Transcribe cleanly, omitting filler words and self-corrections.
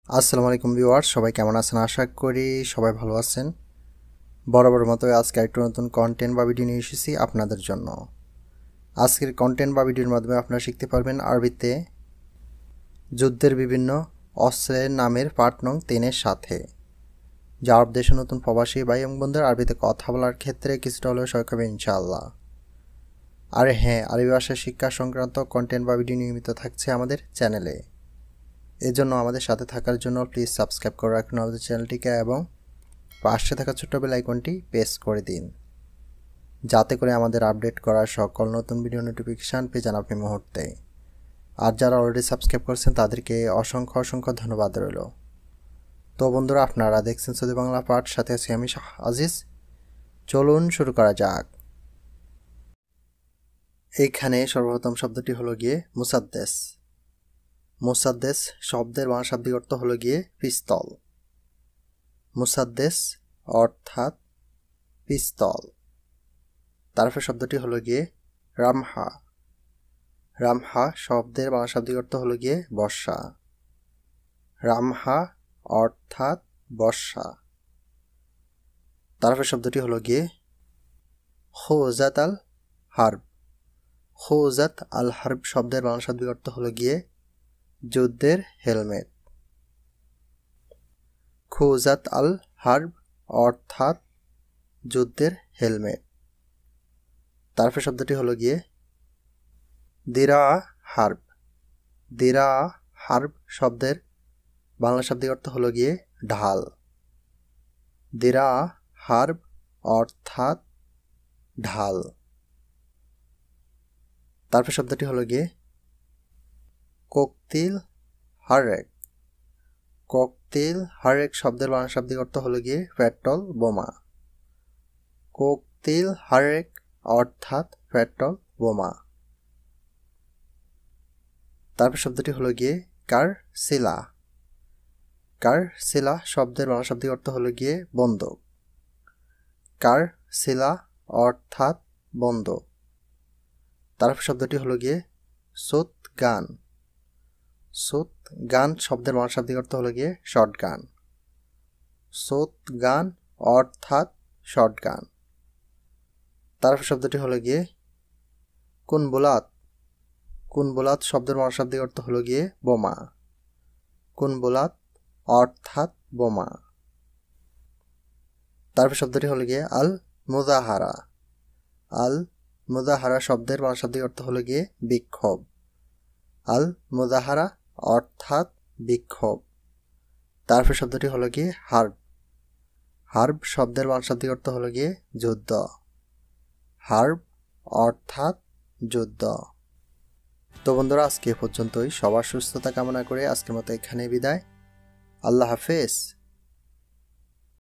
আসসালামু আলাইকুম ভিউয়ার্স, সবাই কেমন আছেন? আশা করি সবাই ভালো আছেন। বরাবর মতো আজকে একটা নতুন কন্টেন্ট বা ভিডিও নিয়ে এসেছি আপনাদের জন্য। আজকের কন্টেন্ট বা ভিডিওর মাধ্যমে আপনারা শিখতে পারবেন আরবিতে যুদ্ধের বিভিন্ন অস্ত্রের নামের পার্ট নং 3-এর সাথে, যা আরব দেশে নতুন প্রবাসী ভাই এবং বন্ধুরা আরবিতে কথা বলার ক্ষেত্রে কিছুটা হলেও সহায়ক হবে ইনশাআল্লাহ। আর হ্যাঁ, আরবি ভাষা শিক্ষা সংক্রান্ত কন্টেন্ট বা ভিডিও নিয়মিত থাকছে আমাদের চ্যানেলে। এজন্য আমাদের সাথে থাকার জন্য প্লিজ সাবস্ক্রাইব করে রাখুন আমাদের চ্যানেলটিকে এবং পাশে থাকা ছোট্ট বেল আইকনটি প্রেস করে দিন, যাতে করে আমাদের আপডেট করা সকল নতুন ভিডিও নোটিফিকেশান পেয়ে যান আপনি মুহূর্তে। আর যারা অলরেডি সাবস্ক্রাইব করেছেন তাদেরকে অসংখ্য ধন্যবাদ রইল। তো বন্ধুরা, আপনারা দেখছেন সৌদি বাংলা পাঠ, সাথে আছি আমি আজিজ। চলুন শুরু করা যাক। এইখানে সর্বপ্রথম শব্দটি হলো গিয়ে মুসাদ্দেস। মুসাদ্দেস শব্দের বাংলা শাব্দিক অর্থ হলো গিয়ে পিস্তল। মুসাদ্দেস অর্থাৎ পিস্তল। তারপর শব্দটি হলো গিয়ে রামহা। রামহা শব্দের বাংলা শাব্দিক অর্থ হলো গিয়ে বর্ষা। রামহা অর্থাৎ বর্ষা। তারপর শব্দটি হলো গিয়ে খুজাত আল হার্ব। খুজাত আল হার্ব শব্দের বাংলা শাব্দিক অর্থ হলো গিয়ে যুদ্ধের হেলমেট। খুজাত আল হার্ব অর্থাৎ যুদ্ধের হেলমেট। তারপর শব্দটি হলো গিয়ে দিরা হার্ব। দিরা হার্ব শব্দের বাংলা শাব্দিক অর্থ হলো গিয়ে ঢাল। দিরা হার্ব অর্থাৎ ঢাল। তারপর শব্দটি হলো গিয়ে কোকতিল হারেক। কোকতিল হারেক শব্দের বাংলা শাব্দিক অর্থ হলো গিয়ে পেট্রোল বোমা। কোকতিল হারেক অর্থাৎ পেট্রোল বোমা। তারপর শব্দটি হলো গিয়ে কার সিলা। কার সিলা শব্দের বাংলা শাব্দিক অর্থ হলো গিয়ে বন্দুক। কার সিলা অর্থাৎ বন্দুক। তারপর শব্দটি হলো গিয়ে সুত গান। সুত গান শব্দের বাংলা শাব্দিক অর্থ হলো গিয়ে শর্ট গান। সুত গান অর্থাৎ শর্ট গান। তারপর শব্দটি হলো গিয়ে কুনবুলাত। কুনবুলাত শব্দের বাংলা শাব্দিক অর্থ হলো গিয়ে বোমা। কুনবুলাত অর্থাৎ বোমা। তারপর শব্দটি হলো গিয়ে আল মুজাহারা। আল মুজাহারা শব্দের বাংলা শাব্দিক অর্থ হলো গিয়ে বিক্ষোভ। আল মুজাহারা অর্থাৎ বিক্ষোভ। তারপর শব্দটি হলো গিয়ে হার্ব। হার্ব শব্দের বাংলা শাব্দিক অর্থ হলো গিয়ে যুদ্ধ। হার্ব অর্থাৎ যুদ্ধ। তো বন্ধুরা, আজকে পর্যন্তই। সবার সুস্থতা কামনা করে আজকের মতো এখানে বিদায়। আল্লাহ হাফেজ।